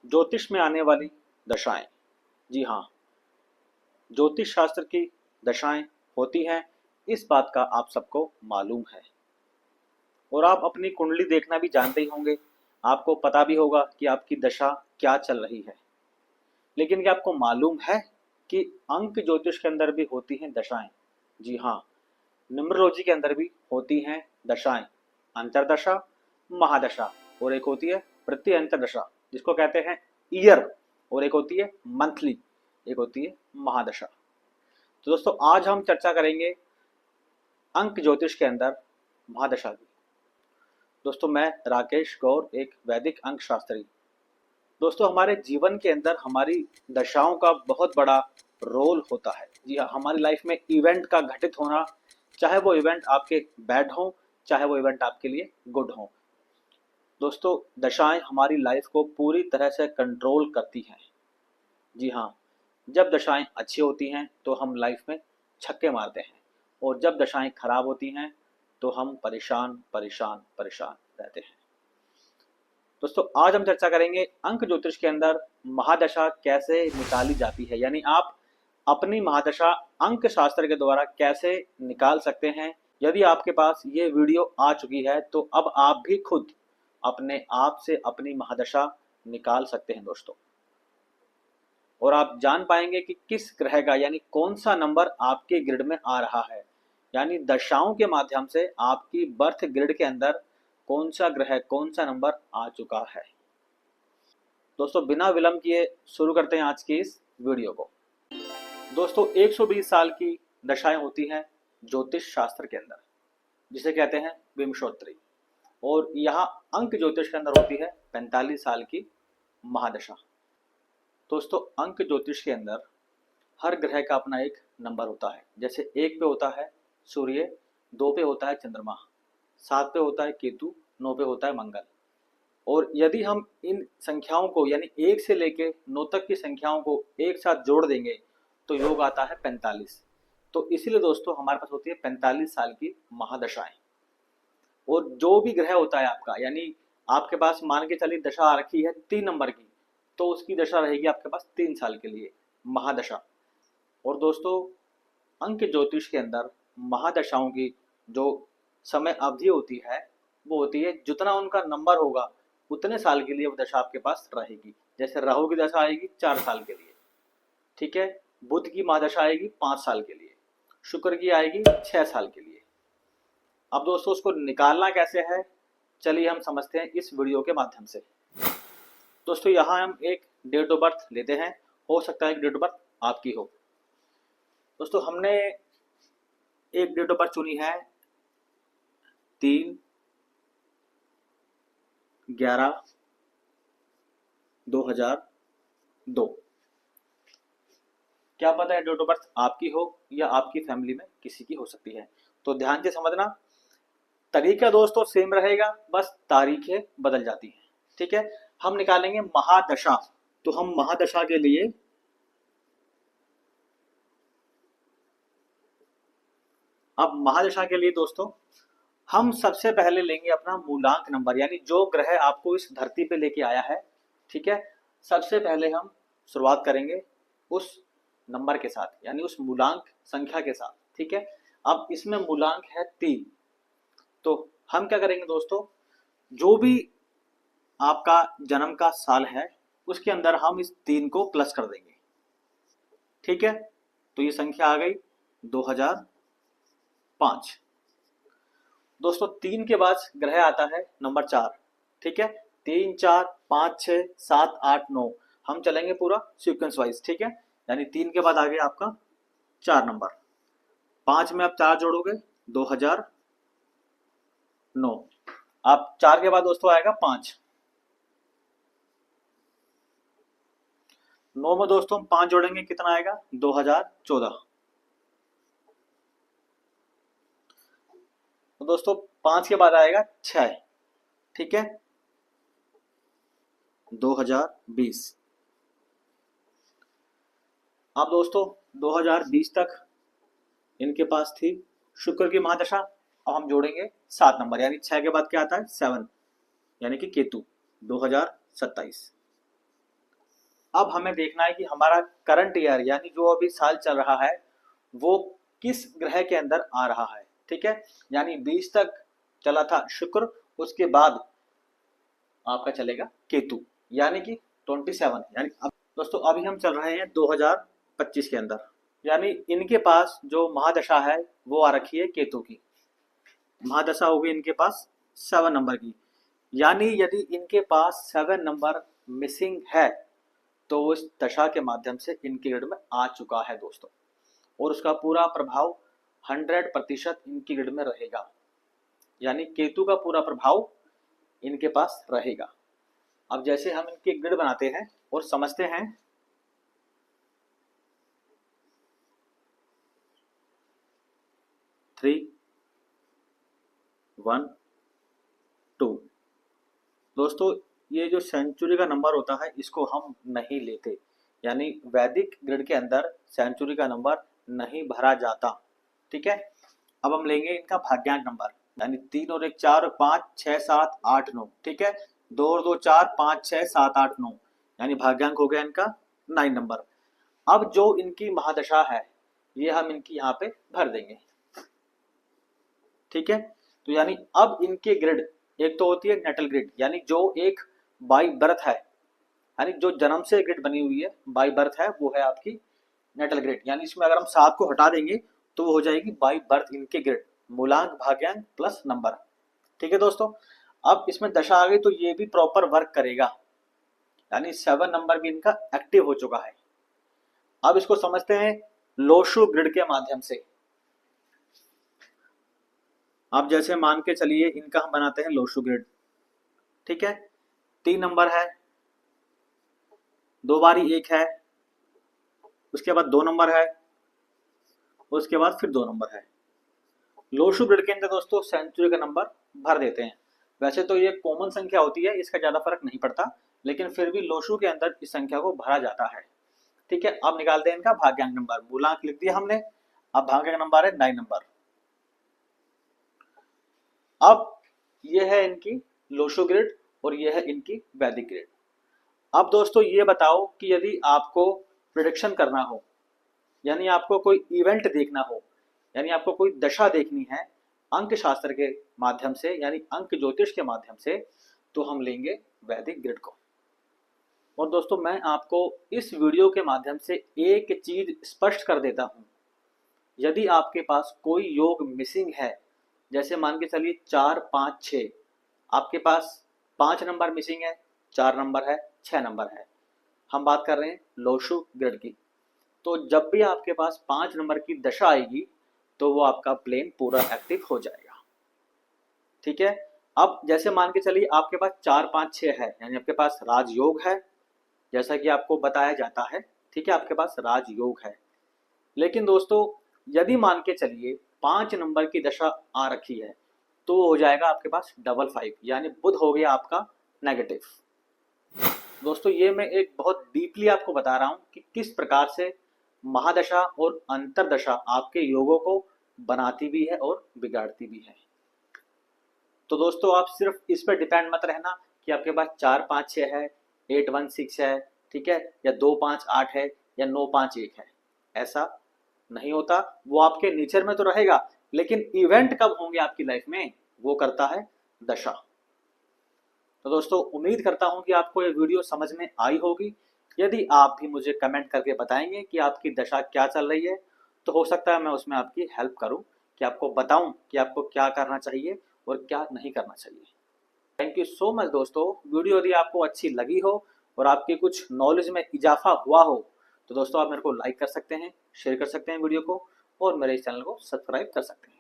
ज्योतिष में आने वाली दशाएं। जी हाँ, ज्योतिष शास्त्र की दशाएं होती हैं, इस बात का आप सबको मालूम है। और आप अपनी कुंडली देखना भी जानते ही होंगे, आपको पता भी होगा कि आपकी दशा क्या चल रही है। लेकिन क्या आपको मालूम है कि अंक ज्योतिष के अंदर भी होती हैं दशाएं? जी हाँ, न्यूमरोलॉजी के अंदर भी होती हैं दशाएं। अंतरदशा, महादशा, और एक होती है प्रति अंतरदशा जिसको कहते हैं ईयर, और एक होती है मंथली, एक होती है महादशा। तो दोस्तों आज हम चर्चा करेंगे अंक ज्योतिष के अंदर महादशा की। दोस्तों मैं राकेश गौर, एक वैदिक अंक शास्त्री। दोस्तों हमारे जीवन के अंदर हमारी दशाओं का बहुत बड़ा रोल होता है। जी हाँ, हमारी लाइफ में इवेंट का घटित होना, चाहे वो इवेंट आपके बैड हो, चाहे वो इवेंट आपके लिए गुड हो। दोस्तों दशाएं हमारी लाइफ को पूरी तरह से कंट्रोल करती हैं। जी हाँ, जब दशाएं अच्छी होती हैं तो हम लाइफ में छक्के मारते हैं, और जब दशाएं खराब होती हैं तो हम परेशान परेशान परेशान रहते हैं। दोस्तों आज हम चर्चा करेंगे अंक ज्योतिष के अंदर महादशा कैसे निकाली जाती है, यानी आप अपनी महादशा अंक शास्त्र के द्वारा कैसे निकाल सकते हैं। यदि आपके पास ये वीडियो आ चुकी है तो अब आप भी खुद अपने आप से अपनी महादशा निकाल सकते हैं दोस्तों, और आप जान पाएंगे कि किस ग्रह का यानी कौन सा नंबर आपके ग्रिड में आ रहा है। यानी दशाओं के माध्यम से आपकी बर्थ ग्रिड के अंदर कौन सा ग्रह, कौन सा नंबर आ चुका है। दोस्तों बिना विलंब किए शुरू करते हैं आज की इस वीडियो को। दोस्तों 120 साल की दशाएं होती हैं ज्योतिष शास्त्र के अंदर, जिसे कहते हैं विंशोत्तरी, और यहाँ अंक ज्योतिष के अंदर होती है 45 साल की महादशा। दोस्तों अंक ज्योतिष के अंदर हर ग्रह का अपना एक नंबर होता है। जैसे 1 पे होता है सूर्य, 2 पे होता है चंद्रमा, 7 पे होता है केतु, 9 पे होता है मंगल। और यदि हम इन संख्याओं को यानी 1 से लेके 9 तक की संख्याओं को एक साथ जोड़ देंगे तो योग आता है 45। तो इसीलिए दोस्तों हमारे पास होती है 45 साल की महादशाएं। और जो भी ग्रह होता है आपका, यानी आपके पास मान के चलिए दशा आ रखी है 3 नंबर की, तो उसकी दशा रहेगी आपके पास 3 साल के लिए महादशा। और दोस्तों अंक ज्योतिष के अंदर महादशाओं की जो समय अवधि होती है वो होती है जितना उनका नंबर होगा उतने साल के लिए वो दशा आपके पास रहेगी। जैसे राहु की दशा आएगी 4 साल के लिए, ठीक है। बुध की महादशा आएगी 5 साल के लिए, शुक्र की आएगी 6 साल के लिए। अब दोस्तों उसको निकालना कैसे है, चलिए हम समझते हैं इस वीडियो के माध्यम से। दोस्तों यहाँ हम एक डेट ऑफ बर्थ लेते हैं, हो सकता है कि डेट ऑफ बर्थ आपकी हो। दोस्तों हमने एक डेट ऑफ बर्थ चुनी है 3/11/2002। क्या पता है डेट ऑफ बर्थ आपकी हो या आपकी फैमिली में किसी की हो सकती है। तो ध्यान से समझना, तरीका दोस्तों सेम रहेगा, बस तारीखें बदल जाती हैं, ठीक है। हम निकालेंगे महादशा। तो हम महादशा के लिए अब महादशा के लिए दोस्तों हम सबसे पहले लेंगे अपना मूलांक नंबर, यानी जो ग्रह आपको इस धरती पे लेके आया है, ठीक है। सबसे पहले हम शुरुआत करेंगे उस नंबर के साथ, यानी उस मूलांक संख्या के साथ, ठीक है। अब इसमें मूलांक है 3। तो हम क्या करेंगे दोस्तों, जो भी आपका जन्म का साल है उसके अंदर हम इस 3 को प्लस कर देंगे, ठीक है। तो ये संख्या आ गई 2005। दोस्तों 3 के बाद ग्रह आता है नंबर 4, ठीक है। 3 4 5 6 7 8 9, हम चलेंगे पूरा सीक्वेंस वाइज, ठीक है। यानी 3 के बाद आ गया आपका 4 नंबर, 5 में आप 4 जोड़ोगे 2009। आप 4 के बाद दोस्तों आएगा 5, 9 में दोस्तों हम 5 जोड़ेंगे कितना आएगा 2014। तो दोस्तों 5 के बाद आएगा 6, ठीक है, 2020। अब दोस्तों 2020 तक इनके पास थी शुक्र की महादशा। अब हम जोड़ेंगे 7 नंबर, यानी 6 के बाद क्या आता है 7, यानी कि केतु 2027। अब हमें देखना है कि हमारा करंट ईयर यानी जो अभी साल चल रहा है वो किस ग्रह के अंदर आ रहा है। ठीक है, यानी 20 तक चला था शुक्र, उसके बाद आपका चलेगा केतु यानी कि 27। यानी अब दोस्तों अभी हम चल रहे हैं 2025 के अंदर, यानी इनके पास जो महादशा है वो आ रखी है केतु की। महादशा होगी इनके पास 7 नंबर की, यानी यदि इनके पास 7 नंबर मिसिंग है तो वो इस दशा के माध्यम से इनके ग्रिड में आ चुका है दोस्तों, और उसका पूरा प्रभाव 100% इनकी ग्रिड में रहेगा, यानी केतु का पूरा प्रभाव इनके पास रहेगा। अब जैसे हम इनके ग्रिड बनाते हैं और समझते हैं, 3, 1, 2। दोस्तों ये जो सेंचुरी का नंबर होता है इसको हम नहीं लेते, यानी वैदिक ग्रिड के अंदर सेंचुरी का नंबर नहीं भरा जाता। ठीक है, अब हम लेंगे इनका भाग्यांक नंबर, यानी 3 और 1 4 और 5 6 7 8 9। ठीक है, 2 और 2 4 5 6 7 8 9, यानी भाग्यांक हो गया इनका 9 नंबर। अब जो इनकी महादशा है ये हम इनकी यहाँ पे भर देंगे। ठीक है, तो यानी अब इनके ग्रिड, एक तो होती है नेटल ग्रिड, यानी जो एक बाई बर्थ है, यानी जो जन्म से ग्रिड बनी हुई है बाई बर्थ है, वो है आपकी नेटल ग्रिड। यानी इसमें अगर हम 7 को हटा देंगे तो वो हो जाएगी बाई बर्थ इनके ग्रिड, मूलांक भाग्यांक प्लस नंबर। ठीक है दोस्तों, अब इसमें दशा आ गई तो ये भी प्रॉपर वर्क करेगा, यानी 7 नंबर भी इनका एक्टिव हो चुका है। अब इसको समझते हैं लोशु ग्रिड के माध्यम से। अब जैसे मान के चलिए इनका हम बनाते हैं लोशु ग्रिड। ठीक है, 3 नंबर है, 2 बारी 1 है, उसके बाद 2 नंबर है, उसके बाद फिर 2 नंबर है। लोशु ग्रिड के अंदर दोस्तों सेंचुरी का नंबर भर देते हैं। वैसे तो ये कॉमन संख्या होती है, इसका ज्यादा फर्क नहीं पड़ता, लेकिन फिर भी लोशु के अंदर इस संख्या को भरा जाता है। ठीक है, अब निकालते हैं इनका भाग्यांक नंबर। मूलांक लिख दिया हमने, अब भाग्यांक नंबर है 9 नंबर। अब ये है इनकी लोशु ग्रिड और ये है इनकी वैदिक ग्रिड। अब दोस्तों ये बताओ कि यदि आपको प्रिडिक्शन करना हो, यानी आपको कोई इवेंट देखना हो, यानी आपको कोई दशा देखनी है अंक शास्त्र के माध्यम से, यानी अंक ज्योतिष के माध्यम से, तो हम लेंगे वैदिक ग्रिड को। और दोस्तों मैं आपको इस वीडियो के माध्यम से एक चीज स्पष्ट कर देता हूं, यदि आपके पास कोई योग मिसिंग है, जैसे मान के चलिए 4 5 6, आपके पास 5 नंबर मिसिंग है, 4 नंबर है, 6 नंबर है, हम बात कर रहे हैं लोशु ग्रिड की, तो जब भी आपके पास 5 नंबर की दशा आएगी तो वो आपका प्लेन पूरा एक्टिव हो जाएगा। ठीक है, अब जैसे मान के चलिए आपके पास 4 5 6 है, यानी आपके पास राजयोग है, जैसा कि आपको बताया जाता है। ठीक है, आपके पास राजयोग है, लेकिन दोस्तों यदि मान के चलिए 5 नंबर की दशा आ रखी है तो हो जाएगा आपके पास 55, यानी बुध हो गया आपका नेगेटिव। दोस्तों ये मैं एक बहुत डीपली आपको बता रहा हूं कि किस प्रकार से महादशा और अंतरदशा आपके योगों को बनाती भी है और बिगाड़ती भी है। तो दोस्तों आप सिर्फ इस पर डिपेंड मत रहना कि आपके पास 4 5 6 है, 8 1 6 है, ठीक है, या 2 5 8 है, या 9 5 1 है, ऐसा नहीं होता। वो आपके नेचर में तो रहेगा, लेकिन इवेंट कब होंगे आपकी लाइफ में वो करता है दशा। तो दोस्तों उम्मीद करता हूं कि आपको ये वीडियो समझ में आई होगी। यदि आप भी मुझे कमेंट करके बताएंगे कि आपकी दशा क्या चल रही है, तो हो सकता है मैं उसमें आपकी हेल्प करूं, कि आपको बताऊं कि आपको क्या करना चाहिए और क्या नहीं करना चाहिए। थैंक यू सो मच दोस्तों। वीडियो यदि आपको अच्छी लगी हो और आपके कुछ नॉलेज में इजाफा हुआ हो तो दोस्तों आप मेरे को लाइक कर सकते हैं, शेयर कर सकते हैं वीडियो को, और मेरे इस चैनल को सब्सक्राइब कर सकते हैं।